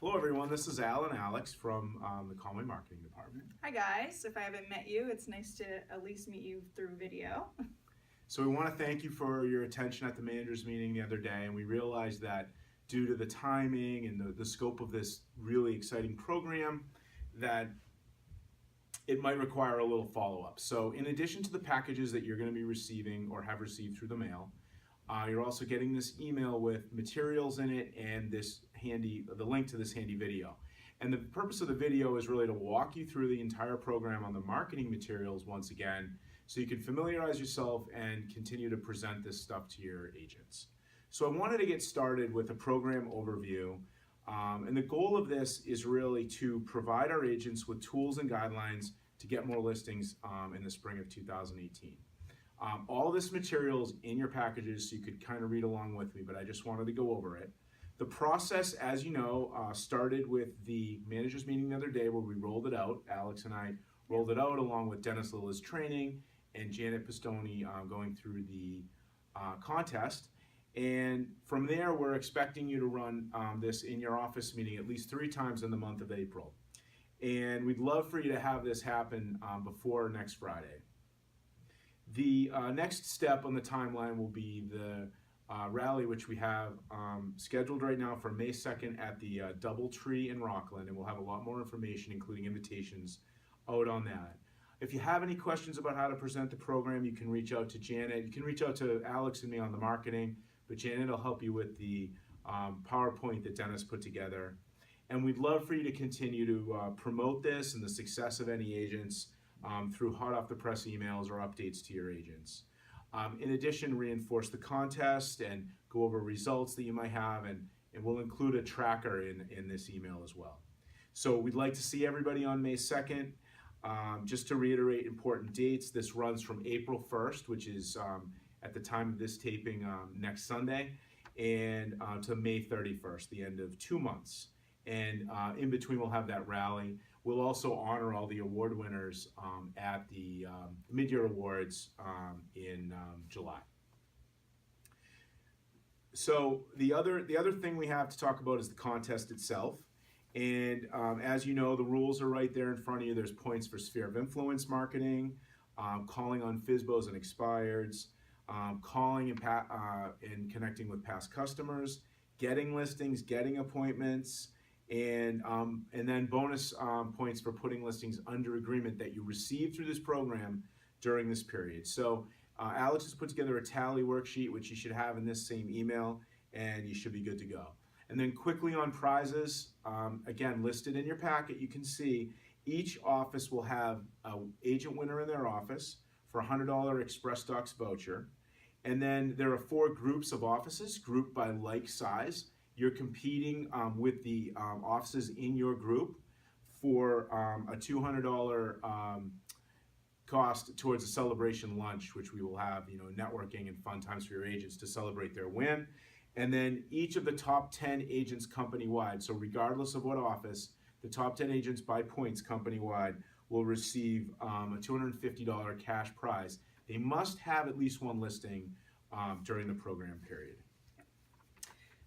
Hello everyone, this is Al and Alex from the Conway Marketing Department. Hi guys, if I haven't met you, it's nice to at least meet you through video. So we want to thank you for your attention at the managers meeting the other day, and we realized that due to the timing and the scope of this really exciting program, that it might require a little follow-up. So in addition to the packages that you're going to be receiving or have received through the mail, you're also getting this email with materials in it and the link to this handy video. And the purpose of the video is really to walk you through the entire program on the marketing materials once again, so you can familiarize yourself and continue to present this stuff to your agents. So I wanted to get started with a program overview. And the goal of this is really to provide our agents with tools and guidelines to get more listings in the spring of 2018. All this material is in your packages, so you could kind of read along with me, but I just wanted to go over it. The process, as you know, started with the managers meeting the other day where we rolled it out. Alex and I rolled it out along with Dennis Lilla's training and Janet Pistoni going through the contest. And from there, we're expecting you to run this in your office meeting at least 3 times in the month of April. And we'd love for you to have this happen before next Friday. The next step on the timeline will be the rally, which we have scheduled right now for May 2nd at the Doubletree in Rockland, and we'll have a lot more information, including invitations, out on that. If you have any questions about how to present the program, you can reach out to Janet. You can reach out to Alex and me on the marketing, but Janet will help you with the PowerPoint that Dennis put together. And we'd love for you to continue to promote this and the success of any agents through hot off the press emails or updates to your agents. In addition, reinforce the contest and go over results that you might have, and we'll include a tracker in this email as well. So we'd like to see everybody on May 2nd. Just to reiterate important dates, this runs from April 1st, which is at the time of this taping next Sunday, and to May 31st, the end of 2 months. And in between we'll have that rally. We'll also honor all the award winners at the mid-year awards in July. So the other thing we have to talk about is the contest itself. And as you know, the rules are right there in front of you. There's points for sphere of influence marketing, calling on FSBOs and expireds, calling and connecting with past customers, getting listings, getting appointments, and then bonus points for putting listings under agreement that you receive through this program during this period. So Alex has put together a tally worksheet, which you should have in this same email, and you should be good to go. And then quickly on prizes, again, listed in your packet, you can see each office will have an agent winner in their office for a $100 Express Docs voucher. And then there are 4 groups of offices grouped by like size. You're competing with the offices in your group for a $200 cost towards a celebration lunch, which we will have, networking and fun times for your agents to celebrate their win. And then each of the top 10 agents company-wide, so regardless of what office, the top 10 agents by points company-wide will receive a $250 cash prize. They must have at least 1 listing during the program period.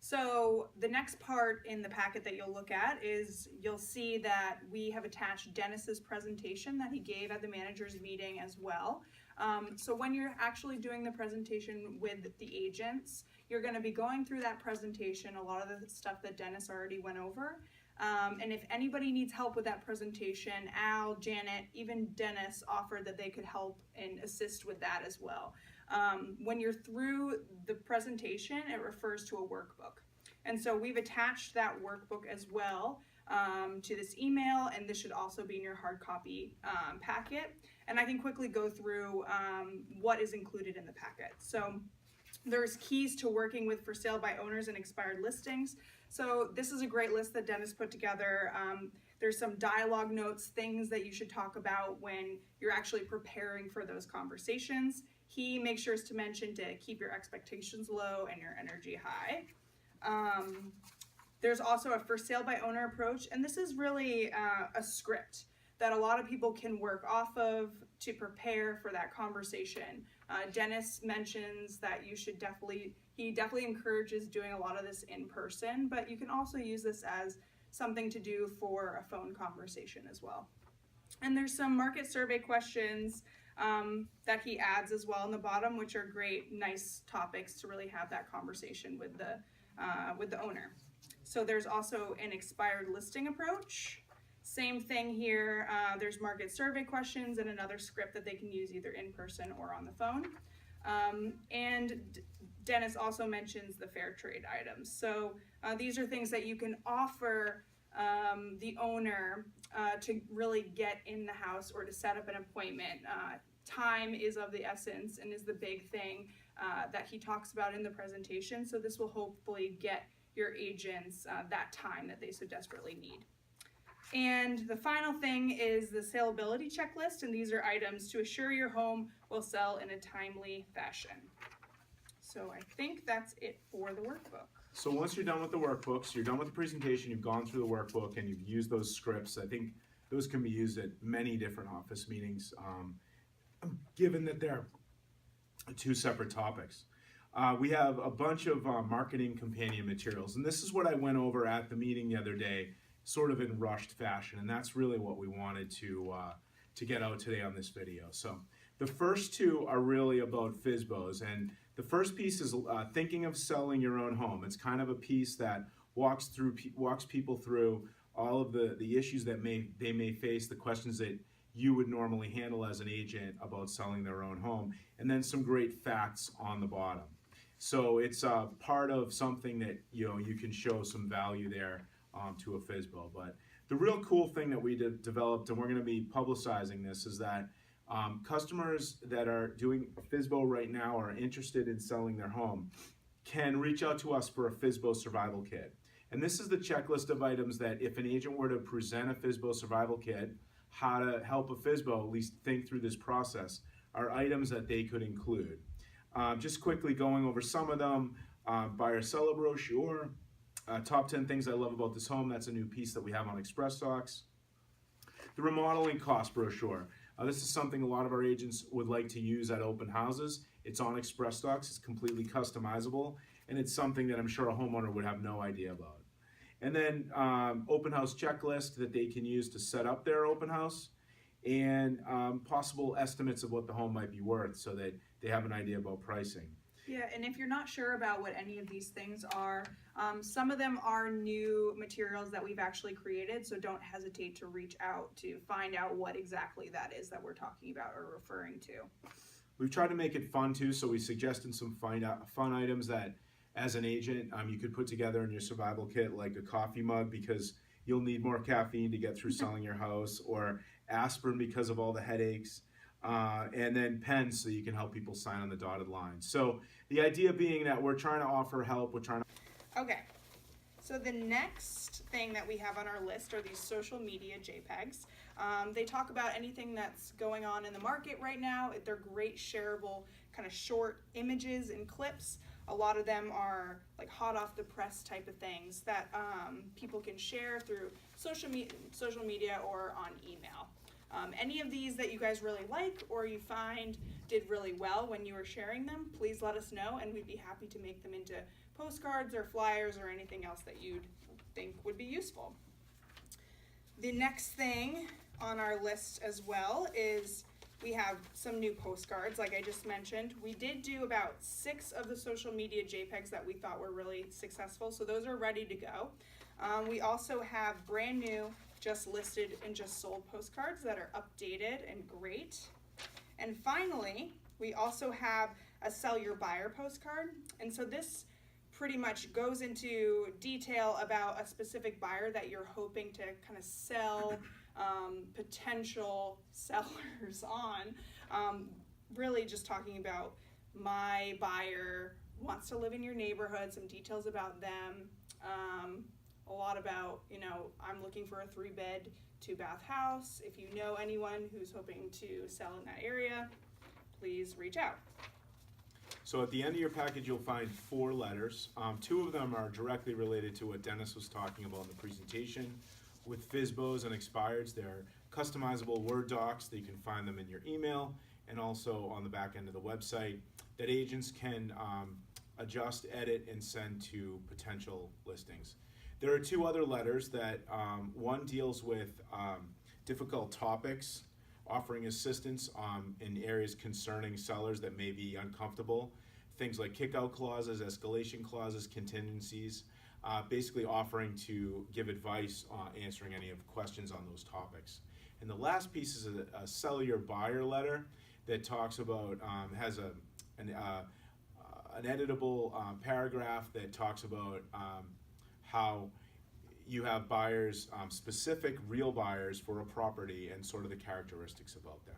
So the next part in the packet that you'll look at is you'll see that we have attached Dennis's presentation that he gave at the managers meeting as well. So when you're actually doing the presentation with the agents, you're going to be going through that presentation, a lot of the stuff that Dennis already went over. And if anybody needs help with that presentation, Al, Janet, even Dennis offered that they could help and assist with that as well. When you're through the presentation, it refers to a workbook. And so we've attached that workbook as well to this email, and this should also be in your hard copy packet. And I can quickly go through what is included in the packet. So there's keys to working with for sale by owners and expired listings. So this is a great list that Dennis put together. There's some dialogue notes, things that you should talk about when you're actually preparing for those conversations. He makes sure to mention to keep your expectations low and your energy high. There's also a for sale by owner approach, and this is really a script that a lot of people can work off of to prepare for that conversation. Dennis mentions that he definitely encourages doing a lot of this in person, but you can also use this as something to do for a phone conversation as well. And there's some market survey questions that he adds as well in the bottom, which are great, nice topics to really have that conversation with the owner. So there's also an expired listing approach. Same thing here, there's market survey questions and another script that they can use either in person or on the phone. And Dennis also mentions the fair trade items. So these are things that you can offer the owner to really get in the house or to set up an appointment. Time is of the essence and is the big thing that he talks about in the presentation. So this will hopefully get your agents that time that they so desperately need. And the final thing is the saleability checklist, and these are items to assure your home will sell in a timely fashion. So I think that's it for the workbook. So once you're done with the workbooks, you're done with the presentation, you've gone through the workbook, and you've used those scripts. I think those can be used at many different office meetings, given that they're two separate topics. We have a bunch of marketing companion materials, and this is what I went over at the meeting the other day, sort of in rushed fashion, and that's really what we wanted to get out today on this video. So the first two are really about FSBOs, and the first piece is thinking of selling your own home. It's kind of a piece that walks people through all of the issues that they may face, the questions that you would normally handle as an agent about selling their own home, and then some great facts on the bottom. So it's part of something that you can show some value there to a FSBO. But the real cool thing that we developed, and we're going to be publicizing this, is that customers that are doing FSBO right now or are interested in selling their home can reach out to us for a FSBO survival kit. And this is the checklist of items that if an agent were to present a FSBO survival kit, how to help a FSBO at least think through this process, are items that they could include. Just quickly going over some of them, buyer seller brochure, top 10 things I love about this home. That's a new piece that we have on Express Docs. The remodeling cost brochure. This is something a lot of our agents would like to use at open houses. It's on Express Docs. It's completely customizable, and it's something that I'm sure a homeowner would have no idea about. And then open house checklist that they can use to set up their open house, and possible estimates of what the home might be worth so that they have an idea about pricing. Yeah, and if you're not sure about what any of these things are, some of them are new materials that we've actually created, so don't hesitate to reach out to find out what exactly that is that we're talking about or referring to. We've tried to make it fun too, so we suggested some fun items that as an agent you could put together in your survival kit, like a coffee mug because you'll need more caffeine to get through selling your house, or aspirin because of all the headaches. And then pens so you can help people sign on the dotted line. So the idea being that we're trying to offer help, Okay, so the next thing that we have on our list are these social media JPEGs. They talk about anything that's going on in the market right now. They're great shareable kind of short images and clips. A lot of them are like hot off the press type of things that people can share through social media or on email. Any of these that you guys really like or you find did really well when you were sharing them, please let us know, and we'd be happy to make them into postcards or flyers or anything else that you'd think would be useful. The next thing on our list as well is we have some new postcards, like I just mentioned. We did do about 6 of the social media JPEGs that we thought were really successful, so those are ready to go. We also have brand new, just listed and just sold postcards that are updated and great. And finally, we also have a sell your buyer postcard. And so this pretty much goes into detail about a specific buyer that you're hoping to kind of sell potential sellers on. Really just talking about my buyer wants to live in your neighborhood, some details about them. A lot about, I'm looking for a 3-bed, 2-bath house. If you know anyone who's hoping to sell in that area, please reach out. So at the end of your package, you'll find 4 letters. 2 of them are directly related to what Dennis was talking about in the presentation. With FSBOs and expireds, they're customizable Word docs. That you can find them in your email and also on the back end of the website that agents can adjust, edit, and send to potential listings. There are two other letters that one deals with difficult topics, offering assistance in areas concerning sellers that may be uncomfortable, things like kick-out clauses, escalation clauses, contingencies, basically offering to give advice on answering any of questions on those topics. And the last piece is a seller your buyer letter that talks about, has an editable paragraph that talks about how you have buyers, specific real buyers for a property and sort of the characteristics about that.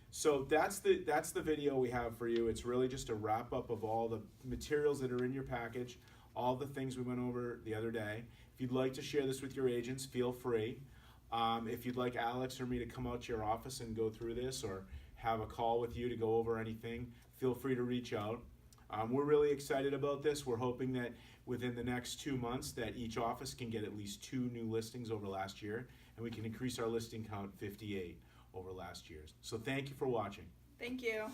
So that's the video we have for you. It's really just a wrap up of all the materials that are in your package, all the things we went over the other day. If you'd like to share this with your agents, feel free. If you'd like Alex or me to come out to your office and go through this, or have a call with you to go over anything, feel free to reach out. We're really excited about this. We're hoping that within the next 2 months that each office can get at least 2 new listings over last year, and we can increase our listing count 58 over last year's. So thank you for watching. Thank you.